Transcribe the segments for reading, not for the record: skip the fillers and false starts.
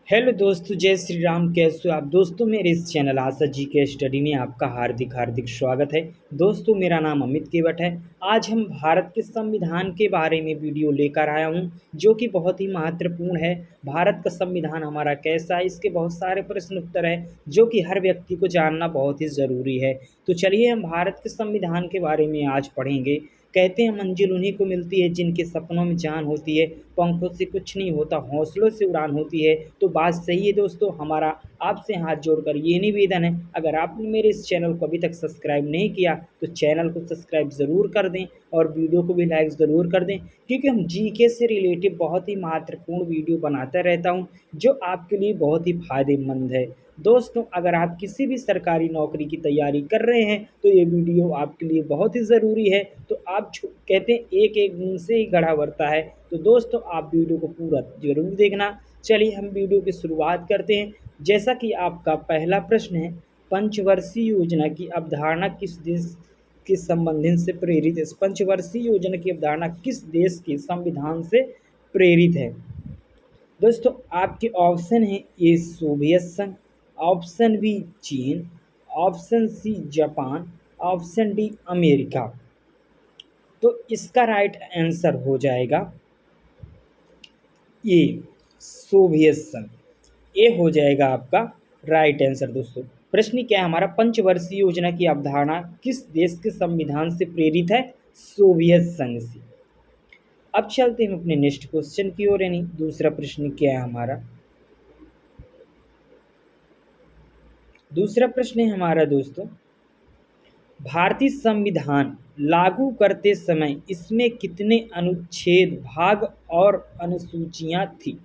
Hello दोस्तों, जय श्री राम। कैसे हो आप दोस्तों? मेरे इस चैनल आशा जी के स्टडी में आपका हार्दिक हार्दिक स्वागत है। दोस्तों, मेरा नाम अमित केवट है। आज हम भारत के संविधान के बारे में वीडियो लेकर आया हूं, जो कि बहुत ही महत्वपूर्ण है। भारत का संविधान हमारा कैसा है, इसके बहुत सारे प्रश्न उत्तर है जो कि हर व्यक्ति को जानना बहुत ही ज़रूरी है। तो चलिए हम भारत के संविधान के बारे में आज पढ़ेंगे। कहते हैं मंजिल उन्हीं को मिलती है जिनके सपनों में जान होती है, पंखों से कुछ नहीं होता, हौसलों से उड़ान होती है। तो बात सही है दोस्तों। हमारा आपसे हाथ जोड़कर ये निवेदन है, अगर आपने मेरे इस चैनल को अभी तक सब्सक्राइब नहीं किया तो चैनल को सब्सक्राइब ज़रूर कर दें और वीडियो को भी लाइक ज़रूर कर दें, क्योंकि हम जीके से रिलेटेड बहुत ही महत्वपूर्ण वीडियो बनाता रहता हूँ जो आपके लिए बहुत ही फायदेमंद है। दोस्तों, अगर आप किसी भी सरकारी नौकरी की तैयारी कर रहे हैं तो ये वीडियो आपके लिए बहुत ही ज़रूरी है। तो आप कहते हैं एक एक बूंद से ही घड़ा भरता है। तो दोस्तों, आप वीडियो को पूरा जरूर देखना। चलिए हम वीडियो की शुरुआत करते हैं। जैसा कि आपका पहला प्रश्न है, पंचवर्षीय योजना की अवधारणा किस देश के संबंधन से प्रेरित है? पंचवर्षीय योजना की अवधारणा किस देश के संविधान से प्रेरित है? दोस्तों, आपके ऑप्शन है: ए सोवियत संघ, ऑप्शन बी चीन, option C Japan, option D America. तो इसका राइट आंसर हो जाएगा ए सोवियत संघ। ए हो जाएगा आपका राइट आंसर। दोस्तों, प्रश्न क्या है हमारा? पंचवर्षीय योजना की अवधारणा किस देश के संविधान से प्रेरित है? सोवियत संघ से। अब चलते हैं अपने नेक्स्ट क्वेश्चन की ओर, यानी दूसरा प्रश्न क्या है हमारा? दूसरा प्रश्न है हमारा दोस्तों, भारतीय संविधान लागू करते समय इसमें कितने अनुच्छेद, भाग और अनुसूचियां थी?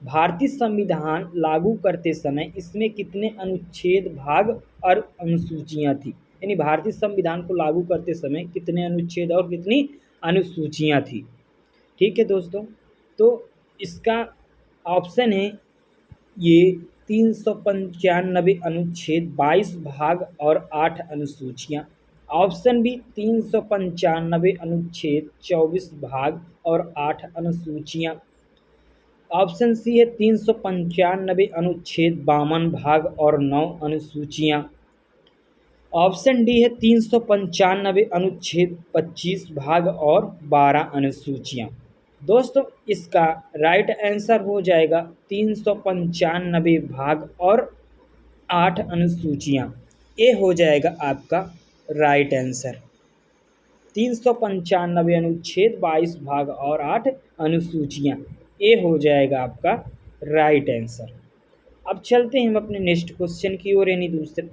भारतीय संविधान लागू करते समय इसमें कितने अनुच्छेद, भाग और अनुसूचियां थी? यानी भारतीय संविधान को लागू करते समय कितने अनुच्छेद और कितनी अनुसूचियां थी? ठीक है दोस्तों, तो इसका ऑप्शन है ये 395 अनुच्छेद, 22 भाग और 8 अनुसूचियां। ऑप्शन बी 395 अनुच्छेद, 24 भाग और 8 अनुसूचियां। ऑप्शन सी है 395 अनुच्छेद, 52 भाग और 9 अनुसूचियां। ऑप्शन डी है 395 अनुच्छेद, 25 भाग और 12 अनुसूचियां। दोस्तों, इसका राइट आंसर हो जाएगा 395 भाग और 8 अनुसूचियां। ए हो जाएगा आपका राइट आंसर। 395 अनुच्छेद, 22 भाग और 8 अनुसूचियां। ए हो जाएगा आपका राइट आंसर। अब चलते हैं हम अपने नेक्स्ट क्वेश्चन की ओर, यानी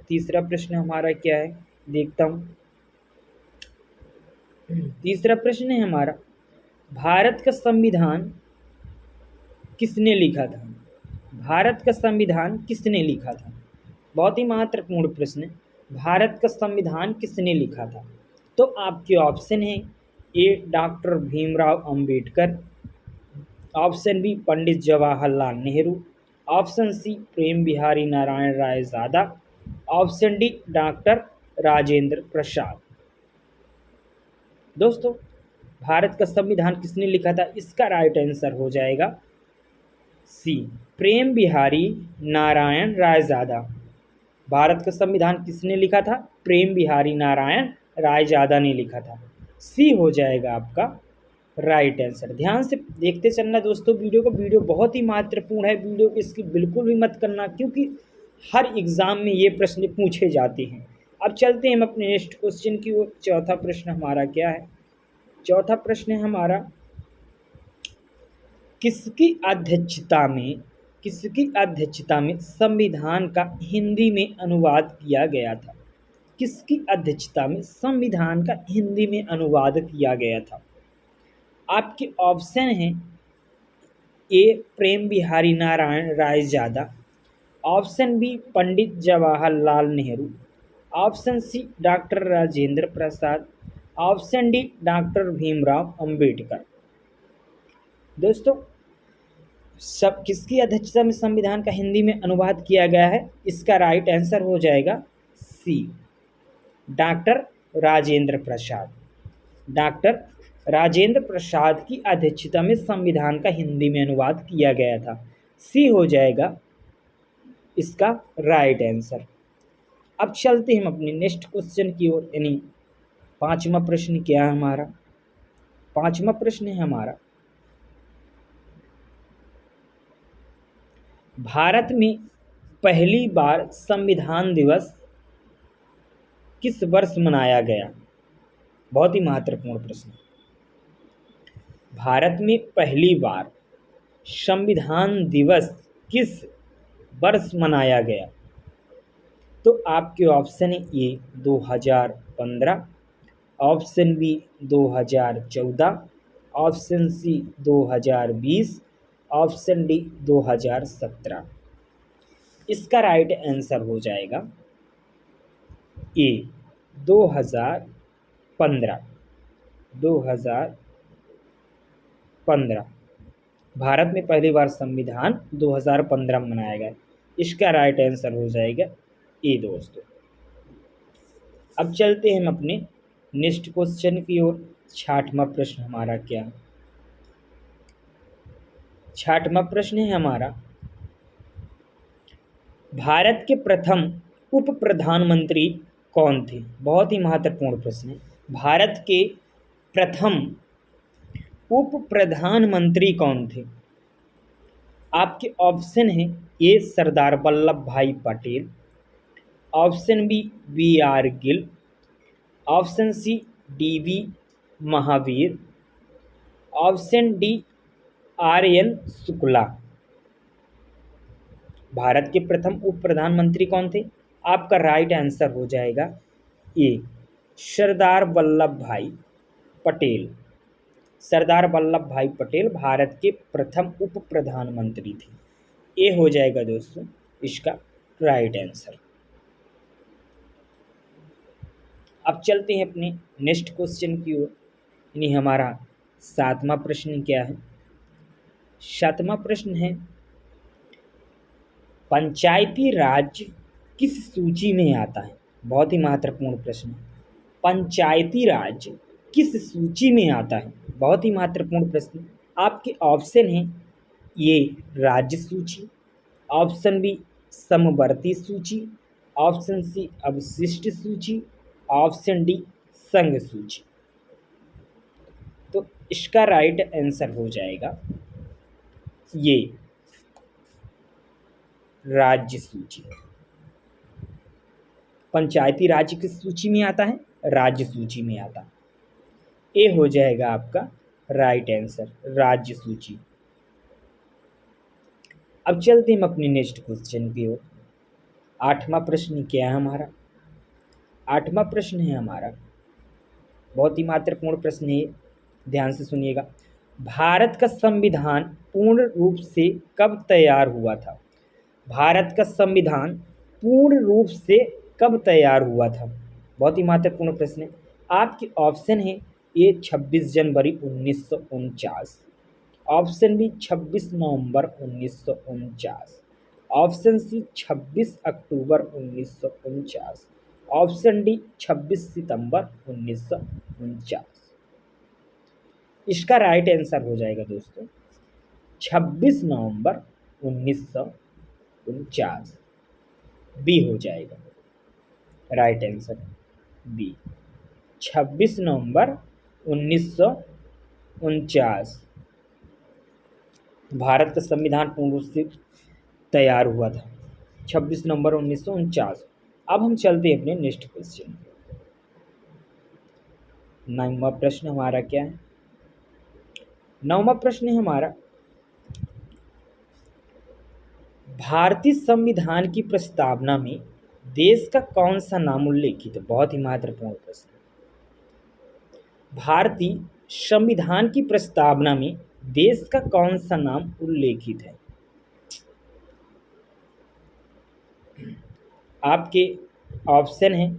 तीसरा प्रश्न हमारा क्या है देखता हूँ। तीसरा प्रश्न है हमारा, भारत का संविधान किसने लिखा था? भारत का संविधान किसने लिखा था? बहुत ही महत्वपूर्ण प्रश्न है। भारत का संविधान किसने लिखा था? तो आपके ऑप्शन है: A doctor Bhimrao Ambedkar, option B Pandit Jawaharlal Nehru, option C Prem Bihari Narayan Raizada, option D doctor Rajendra Prasad. दोस्तों, भारत का संविधान किसने लिखा था? इसका राइट आंसर हो जाएगा सी प्रेम बिहारी नारायण रायजादा। भारत का संविधान किसने लिखा था? प्रेम बिहारी नारायण रायजादा ने लिखा था। सी हो जाएगा आपका राइट आंसर। ध्यान से देखते चलना दोस्तों वीडियो बहुत ही महत्वपूर्ण है। वीडियो को इसकी बिल्कुल भी मत करना, क्योंकि हर एग्ज़ाम में ये प्रश्न पूछे जाते हैं। अब चलते हैं हम अपने नेक्स्ट क्वेश्चन की ओर। चौथा प्रश्न हमारा क्या है? चौथा प्रश्न है हमारा, किसकी अध्यक्षता में संविधान का हिंदी में अनुवाद किया गया था? किसकी अध्यक्षता में संविधान का हिंदी में अनुवाद किया गया था? आपके ऑप्शन हैं: A Prem Bihari Narayan Raizada, option B Pandit Jawaharlal Nehru, option C doctor Rajendra Prasad, option D doctor Bhimrao Ambedkar. दोस्तों, सब किसकी अध्यक्षता में संविधान का हिंदी में अनुवाद किया गया है? इसका राइट आंसर हो जाएगा सी डॉक्टर राजेंद्र प्रसाद। डॉक्टर राजेंद्र प्रसाद की अध्यक्षता में संविधान का हिंदी में अनुवाद किया गया था। सी हो जाएगा इसका राइट आंसर। अब चलते हैं हम अपने नेक्स्ट क्वेश्चन की ओर, यानी पांचवा प्रश्न क्या है हमारा। पांचवा प्रश्न है हमारा, भारत में पहली बार संविधान दिवस किस वर्ष मनाया गया। बहुत ही महत्वपूर्ण प्रश्न। भारत में पहली बार संविधान दिवस किस वर्ष मनाया गया। तो आपके ऑप्शन है A 2015, option B 2014, option C 2020, option D 2017। इसका राइट आंसर हो जाएगा ए 2015। 2015 भारत में पहली बार संविधान 2015 में मनाया गया। इसका राइट आंसर हो जाएगा ए दोस्तों। अब चलते हैं हम अपने नेक्स्ट क्वेश्चन की ओर। छठवां प्रश्न हमारा क्या है। छठवां प्रश्न है हमारा, भारत के प्रथम उप प्रधानमंत्री कौन थे। बहुत ही महत्वपूर्ण प्रश्न है। भारत के प्रथम उप प्रधानमंत्री कौन थे। आपके ऑप्शन है ए Sardar Vallabh Bhai Patel, option B B R Gill, option C D V Mahavir, option D R N Shukla. Bharat के प्रथम उप प्रधानमंत्री कौन थे। आपका राइट आंसर हो जाएगा ए सरदार वल्लभ भाई पटेल। सरदार वल्लभ भाई पटेल भारत के प्रथम उप प्रधानमंत्री थे। ए हो जाएगा दोस्तों इसका राइट आंसर। अब चलते हैं अपने नेक्स्ट क्वेश्चन की ओर, यानी हमारा सातवां प्रश्न क्या है। सातवां प्रश्न है, पंचायती राज किस सूची में आता है। बहुत ही महत्वपूर्ण प्रश्न है। पंचायती राज किस सूची में आता है। बहुत ही महत्वपूर्ण प्रश्न। आपके ऑप्शन हैं ये राज्य सूची, ऑप्शन बी समवर्ती सूची, ऑप्शन सी अवशिष्ट सूची, ऑप्शन डी संघ सूची। तो इसका राइट आंसर हो जाएगा ये राज्य सूची। पंचायती राज किस सूची में आता है। राज्य सूची में आता है। ए हो जाएगा आपका राइट आंसर राज्य सूची। अब चलते हम अपने नेक्स्ट क्वेश्चन की ओर। आठवां प्रश्न क्या है हमारा। आठवां प्रश्न है हमारा, बहुत ही महत्वपूर्ण प्रश्न है, ध्यान से सुनिएगा। भारत का संविधान पूर्ण रूप से कब तैयार हुआ था। भारत का संविधान पूर्ण रूप से कब तैयार हुआ था। बहुत ही महत्वपूर्ण प्रश्न है। आपके ऑप्शन है ए 26 जनवरी 1949, ऑप्शन बी 26 नवंबर 1949, ऑप्शन सी 26 अक्टूबर 1949, ऑप्शन डी 26 सितंबर 1949। इसका राइट आंसर हो जाएगा दोस्तों 26 नवंबर 1949। बी हो जाएगा राइट आंसर बी 26 नवंबर 1949 भारत का संविधान पूर्ण रूप से तैयार हुआ था 26 नवंबर 1949। अब हम चलते हैं अपने नेक्स्ट क्वेश्चन। 9वां प्रश्न हमारा क्या है। 9वां प्रश्न है हमारा, भारतीय संविधान की प्रस्तावना में देश का कौन सा नाम उल्लेखित है। बहुत ही महत्वपूर्ण प्रश्न। भारतीय संविधान की प्रस्तावना में देश का कौन सा नाम उल्लेखित है। आपके ऑप्शन है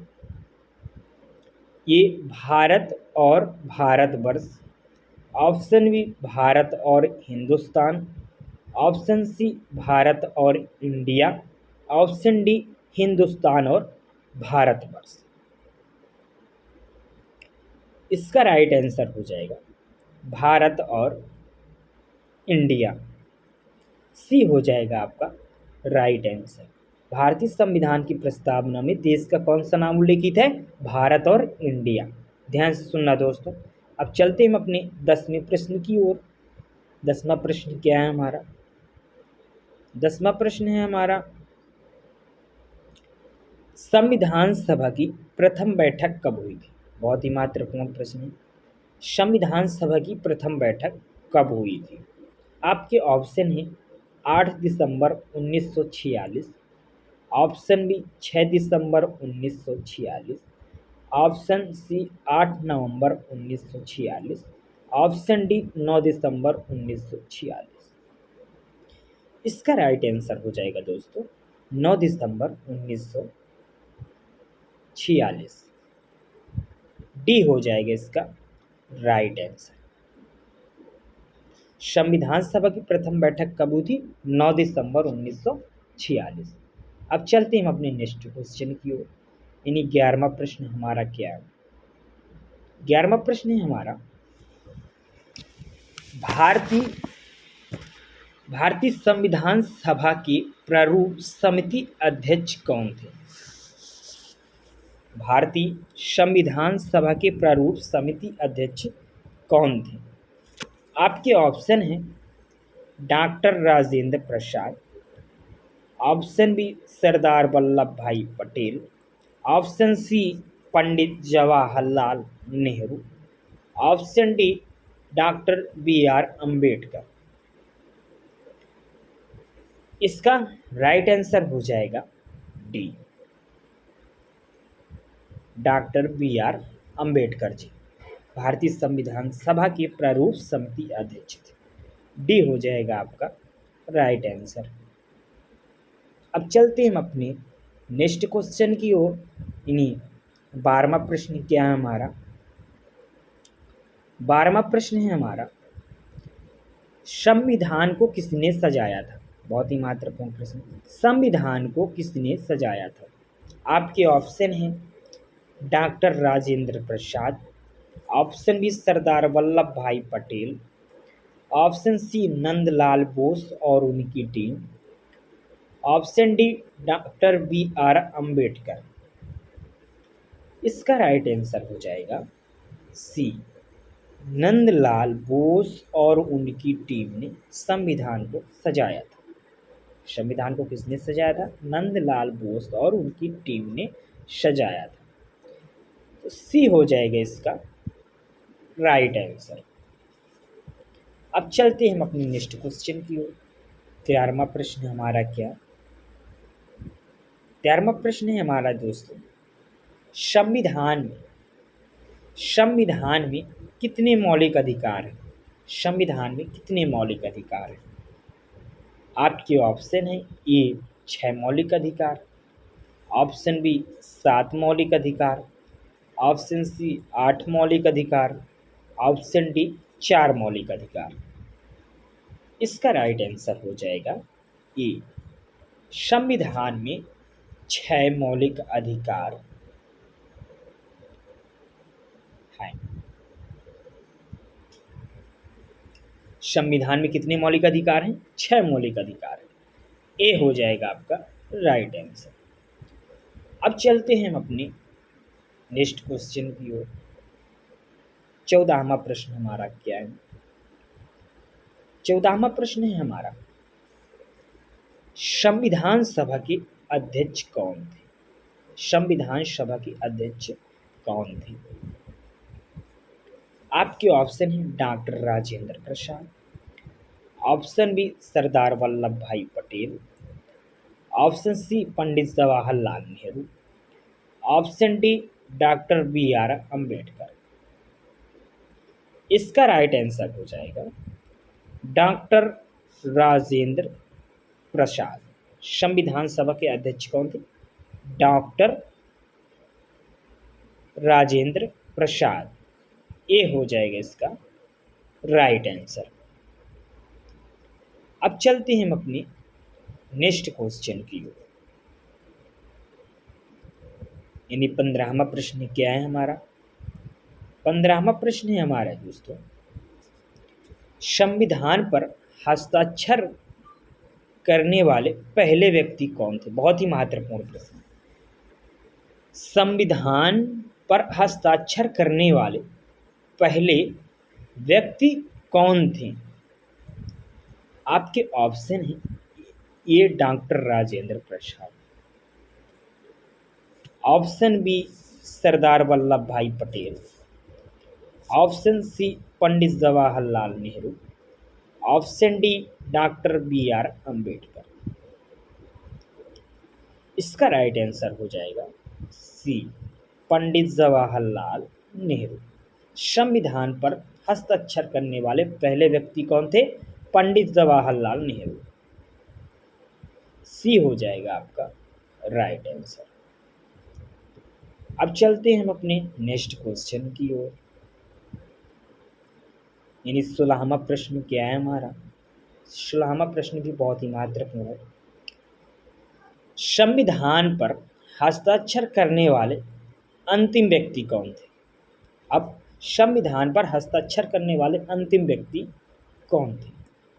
ये भारत और भारतवर्ष, ऑप्शन बी भारत और हिंदुस्तान, ऑप्शन सी भारत और इंडिया, ऑप्शन डी हिंदुस्तान और भारतवर्ष। इसका राइट आंसर हो जाएगा भारत और इंडिया। सी हो जाएगा आपका राइट आंसर। भारतीय संविधान की प्रस्तावना में देश का कौन सा नाम उल्लेखित है? भारत और इंडिया। ध्यान से सुनना दोस्तों। अब चलते हम अपने 10वें प्रश्न की ओर। 10वां प्रश्न क्या है हमारा? 10वां प्रश्न है हमारा, संविधान सभा की प्रथम बैठक कब हुई थी? बहुत ही महत्वपूर्ण प्रश्न है। संविधान सभा की प्रथम बैठक कब हुई थी? आपके ऑप्शन है 8 दिसंबर 1946, ऑप्शन बी 6 दिसंबर 1946, ऑप्शन सी 8 नवंबर 1946, ऑप्शन डी 9 दिसंबर 1946। इसका राइट आंसर हो जाएगा दोस्तों 9 दिसंबर 1946। डी हो जाएगा इसका राइट आंसर। संविधान सभा की प्रथम बैठक कब हुई थी? 9 दिसंबर 1946। अब चलते हैं हम अपने नेक्स्ट क्वेश्चन की ओर। यानी 11वां प्रश्न हमारा क्या है? 11वां प्रश्न है हमारा, भारतीय भारतीय संविधान सभा के प्रारूप समिति अध्यक्ष कौन थे? भारतीय संविधान सभा के प्रारूप समिति अध्यक्ष कौन थे? आपके ऑप्शन हैं doctor Rajendra Prasad, option B Sardar Vallabh Bhai Patel, option C Pandit Jawaharlal Nehru, option D doctor B R Ambedkar. इसका राइट आंसर हो जाएगा D, doctor B R Ambedkar ji भारतीय संविधान सभा के प्रारूप समिति अध्यक्ष थे। डी हो जाएगा आपका राइट आंसर। अब चलते हम अपने नेक्स्ट क्वेश्चन की ओर। इन्हीं 12वां प्रश्न क्या है हमारा? 12वां प्रश्न है हमारा, संविधान को किसने सजाया था? बहुत ही महत्वपूर्ण प्रश्न। संविधान को किसने सजाया था? आपके ऑप्शन हैं doctor Rajendra Prasad, option B Sardar Vallabh Bhai Patel, option C Nandlal Bose और उनकी टीम, option D doctor B R Ambedkar. इसका राइट आंसर हो जाएगा सी, नंदलाल बोस और उनकी टीम ने संविधान को सजाया था। संविधान को किसने सजाया था? नंदलाल बोस और उनकी टीम ने सजाया था। तो सी हो जाएगा इसका राइट आंसर। अब चलते हैं हम अपनी नेक्स्ट क्वेश्चन की ओर। 13वां प्रश्न हमारा क्या? 13वां प्रश्न है हमारा दोस्तों, संविधान में कितने मौलिक अधिकार हैं? संविधान में कितने मौलिक अधिकार हैं? आपके ऑप्शन है ए 6 मौलिक अधिकार, ऑप्शन बी 7 मौलिक अधिकार, ऑप्शन सी 8 मौलिक अधिकार, ऑप्शन डी 4 मौलिक अधिकार। इसका राइट आंसर हो जाएगा ए, संविधान में 6 मौलिक अधिकार हैं। संविधान में कितने मौलिक अधिकार हैं? 6 मौलिक अधिकार हैं। ए हो जाएगा आपका राइट आंसर। अब चलते हैं हम अपने नेक्स्ट क्वेश्चन की ओर। 14वां प्रश्न हमारा क्या है? 14वां प्रश्न है हमारा, संविधान सभा के अध्यक्ष कौन थे? संविधान सभा के अध्यक्ष कौन थे? आपके ऑप्शन है doctor Rajendra Prasad, option B Sardar Vallabh Bhai Patel, option C Pandit Jawaharlal Nehru, option D doctor B R Ambedkar. इसका राइट आंसर हो जाएगा डॉक्टर राजेंद्र प्रसाद। संविधान सभा के अध्यक्ष कौन थे? डॉक्टर राजेंद्र प्रसाद। ए हो जाएगा इसका राइट आंसर। अब चलते हैं हम अपने नेक्स्ट क्वेश्चन की ओर। यानी 15वां प्रश्न क्या है हमारा? 15वां प्रश्न है हमारा दोस्तों, संविधान पर हस्ताक्षर करने वाले पहले व्यक्ति कौन थे? बहुत ही महत्वपूर्ण प्रश्न। संविधान पर हस्ताक्षर करने वाले पहले व्यक्ति कौन थे? आपके ऑप्शन हैं A doctor Rajendra Prasad, option B Sardar Vallabh Bhai Patel, option C Pandit Jawaharlal Nehru, option D doctor B R Ambedkar. इसका राइट आंसर हो जाएगा सी पंडित जवाहरलाल नेहरू। संविधान पर हस्ताक्षर करने वाले पहले व्यक्ति कौन थे? पंडित जवाहरलाल नेहरू। सी हो जाएगा आपका राइट आंसर। अब चलते हैं हम अपने नेक्स्ट क्वेश्चन की ओर। यानी 16वां प्रश्न क्या है हमारा? 16वां प्रश्न भी बहुत ही महत्वपूर्ण है। संविधान पर हस्ताक्षर करने वाले अंतिम व्यक्ति कौन थे? अब संविधान पर हस्ताक्षर करने वाले अंतिम व्यक्ति कौन थे?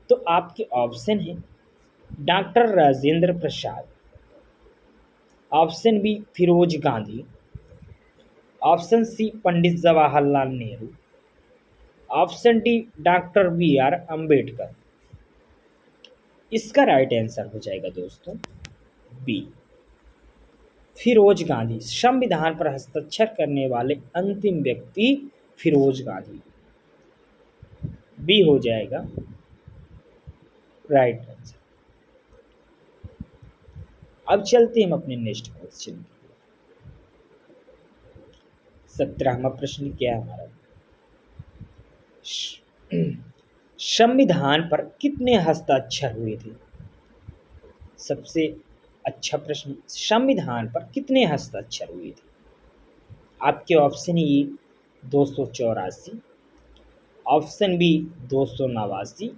तो आपके ऑप्शन हैं doctor Rajendra Prasad, option B Firoz Gandhi, option C Pandit Jawaharlal Nehru, option D doctor B R Ambedkar. इसका राइट आंसर हो जाएगा दोस्तों बी फिरोज गांधी। संविधान पर हस्ताक्षर करने वाले अंतिम व्यक्ति फिरोज गांधी। बी हो जाएगा राइट आंसर। अब चलते हैं हम अपने नेक्स्ट क्वेश्चन की। 17वां प्रश्न क्या है हमारा? संविधान पर कितने हस्ताक्षर हुए थे? सबसे अच्छा प्रश्न, संविधान पर कितने हस्ताक्षर हुए थे? आपके option A 284, option B 289,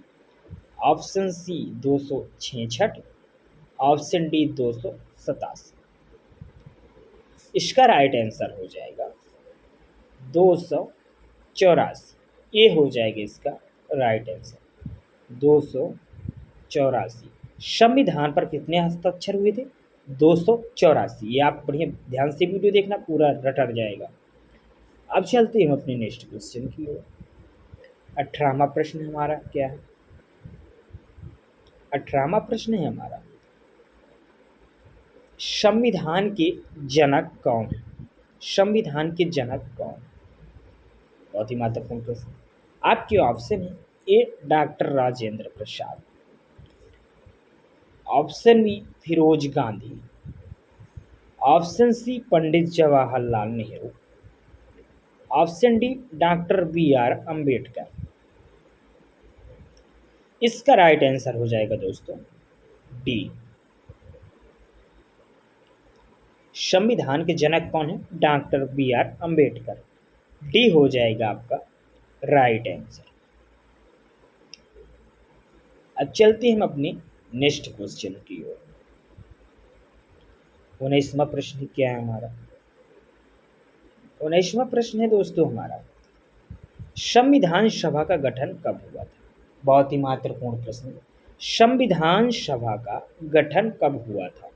option C 266, option D 287। इसका राइट आंसर हो जाएगा 284। ये हो जाएगा इसका राइट आंसर 284। संविधान पर कितने हस्ताक्षर हुए थे? 284। ये आप बढ़िया ध्यान से वीडियो देखना, पूरा रट जाएगा। अब चलते हैं हम अपने नेक्स्ट क्वेश्चन की ओर। 18वां प्रश्न हमारा क्या है? 18वां प्रश्न है हमारा, संविधान के जनक कौन है? संविधान के जनक कौन? बहुत ही महत्वपूर्ण प्रश्न। आपके ऑप्शन है A doctor Rajendra Prasad, option B Firoz Gandhi, option C Pandit Jawaharlal Nehru, option D doctor B R Ambedkar. इसका राइट आंसर हो जाएगा दोस्तों डी। संविधान के जनक कौन है? Doctor B R Ambedkar. D हो जाएगा आपका राइट आंसर। अब चलते हैं हम अपने नेक्स्ट क्वेश्चन की ओर। 19वां प्रश्न क्या है हमारा? 19वां प्रश्न है दोस्तों हमारा, संविधान सभा का गठन कब हुआ था? बहुत ही महत्वपूर्ण प्रश्न। संविधान सभा का गठन कब हुआ था?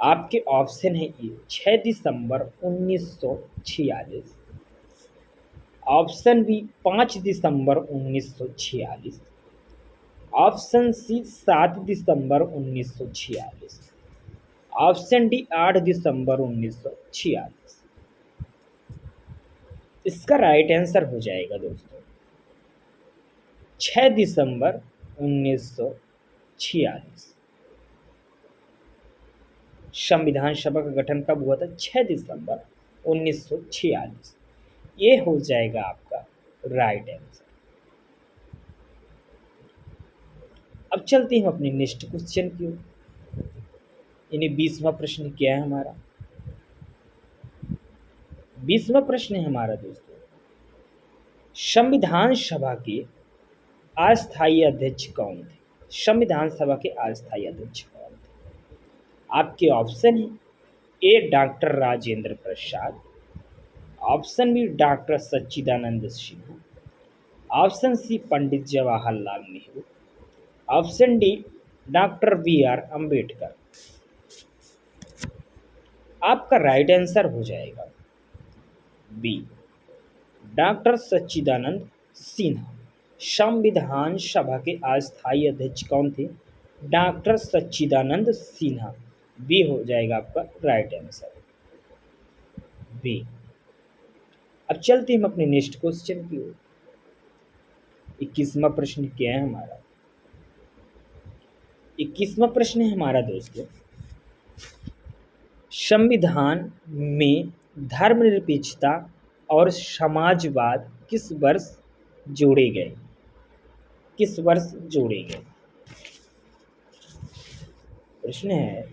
आपके ऑप्शन है ए 6 दिसंबर 1946, ऑप्शन बी 5 दिसंबर 1946, ऑप्शन सी 7 दिसंबर 1946, ऑप्शन डी 8 दिसंबर 1946। इसका राइट आंसर हो जाएगा दोस्तों 6 दिसंबर 1946। संविधान सभा का गठन कब हुआ था? 6 दिसंबर 1946। ये हो जाएगा आपका राइट आंसर। अब चलते हैं अपने नेक्स्ट क्वेश्चन की ओर। यानी 20वां प्रश्न क्या है हमारा? 20वां प्रश्न है हमारा दोस्तों, संविधान सभा के अस्थायी अध्यक्ष कौन थे? संविधान सभा के अस्थायी अध्यक्ष कौन थे? आपके ऑप्शन है A doctor Rajendra Prasad, option B doctor Sachchidanand Sinha, option C Pandit Jawaharlal Nehru, option D doctor B R Ambedkar. आपका राइट आंसर हो जाएगा बी, डॉक्टर सच्चिदानंद सिन्हा। संविधान सभा के अस्थायी अध्यक्ष कौन थे? डॉक्टर सच्चिदानंद सिन्हा। बी हो जाएगा आपका राइट आंसर, बी। अब चलते हम अपने नेक्स्ट क्वेश्चन की ओर। 21वां प्रश्न क्या है हमारा? 21वां प्रश्न है हमारा दोस्तों, संविधान में धर्मनिरपेक्षता और समाजवाद किस वर्ष जोड़े गए? किस वर्ष जोड़े गए? प्रश्न है,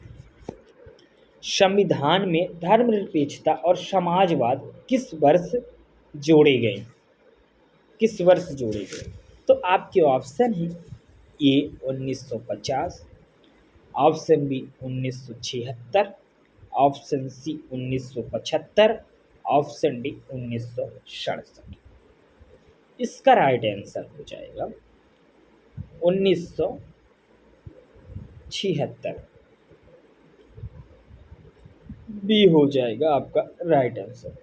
संविधान में धर्मनिरपेक्षता और समाजवाद किस वर्ष जोड़े गए? किस वर्ष जोड़े गए? तो आपके ऑप्शन है A 1950, option B 1976, option C 1975, option D 1967। इसका राइट आंसर हो जाएगा 1976। बी हो जाएगा आपका राइट आंसर।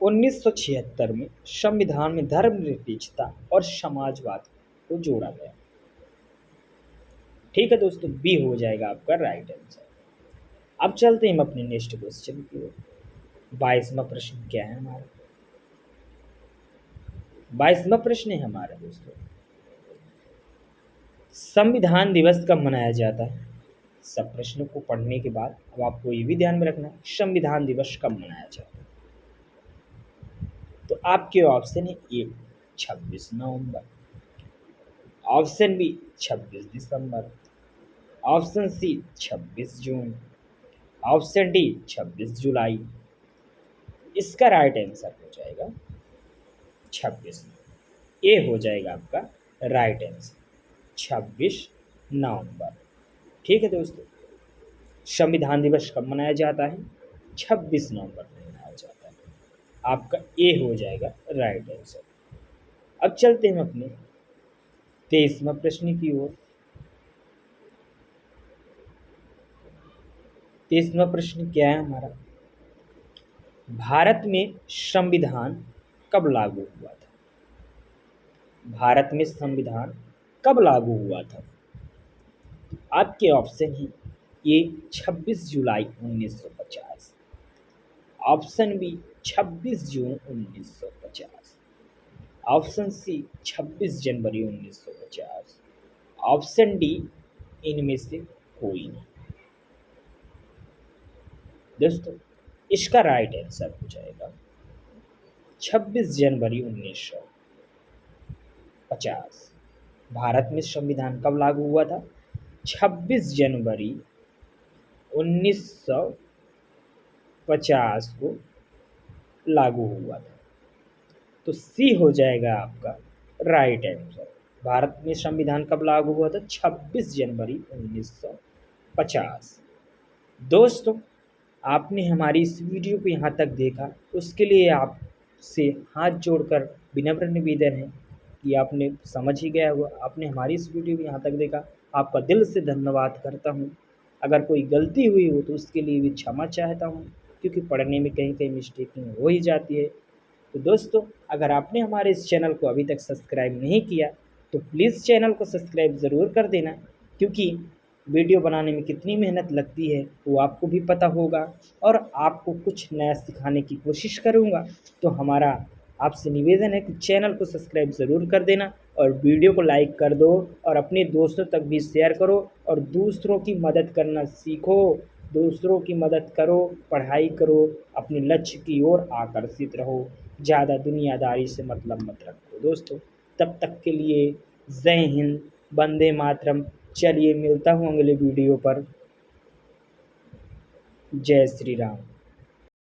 1976 में संविधान में धर्मनिरपेक्षता और समाजवाद को जोड़ा गया। ठीक है दोस्तों, बी हो जाएगा आपका राइट आंसर। अब चलते हैं हम अपने नेक्स्ट क्वेश्चन की ओर। 22वां प्रश्न क्या है हमारा? 22वां प्रश्न है हमारा दोस्तों, संविधान दिवस कब मनाया जाता है? सब प्रश्नों को पढ़ने के बाद अब आपको ये भी ध्यान में रखना है, संविधान दिवस कब मनाया जाता है? तो आपके ऑप्शन है ए 26 नवंबर, ऑप्शन बी 26 दिसंबर, ऑप्शन सी 26 जून, ऑप्शन डी 26 जुलाई। इसका राइट आंसर हो जाएगा 26। ए हो जाएगा आपका राइट आंसर 26 नवंबर। ठीक है दोस्तों, संविधान दिवस कब मनाया जाता है? 26 नवंबर को मनाया जाता है। आपका ए हो जाएगा राइट आंसर। अब चलते हैं अपने 23वां प्रश्न की ओर। 23वां प्रश्न क्या है हमारा? भारत में संविधान कब लागू हुआ था? भारत में संविधान कब लागू हुआ था? आपके ऑप्शन है ए 26 जुलाई 1950, ऑप्शन बी 26 जून 1950, ऑप्शन सी 26 जनवरी 1950, ऑप्शन डी इनमें से कोई नहीं। दोस्तों, इसका राइट आंसर हो जाएगा 26 जनवरी 1950। भारत में संविधान कब लागू हुआ था? 26 जनवरी 1950 को लागू हुआ था। तो सी हो जाएगा आपका राइट आंसर। भारत में संविधान कब लागू हुआ था? 26 जनवरी 1950। दोस्तों, आपने हमारी इस वीडियो को यहाँ तक देखा, उसके लिए आपसे हाथ जोड़कर विनम्र निवेदन है कि आपने समझ ही गया हुआ। आपने हमारी इस वीडियो को यहाँ तक देखा, आपका दिल से धन्यवाद करता हूँ। अगर कोई गलती हुई हो तो उसके लिए भी क्षमा चाहता हूँ, क्योंकि पढ़ने में कहीं कहीं मिस्टेकिंग हो ही जाती है। तो दोस्तों, अगर आपने हमारे इस चैनल को अभी तक सब्सक्राइब नहीं किया तो प्लीज़ चैनल को सब्सक्राइब ज़रूर कर देना, क्योंकि वीडियो बनाने में कितनी मेहनत लगती है वो आपको भी पता होगा, और आपको कुछ नया सिखाने की कोशिश करूँगा। तो हमारा आपसे निवेदन है कि चैनल को सब्सक्राइब ज़रूर कर देना और वीडियो को लाइक कर दो और अपने दोस्तों तक भी शेयर करो और दूसरों की मदद करना सीखो। दूसरों की मदद करो, पढ़ाई करो, अपने लक्ष्य की ओर आकर्षित रहो। ज़्यादा दुनियादारी से मतलब मत रखो दोस्तों। तब तक के लिए जय हिंद, वंदे मातरम। चलिए मिलता हूँ अगले वीडियो पर। जय श्री राम।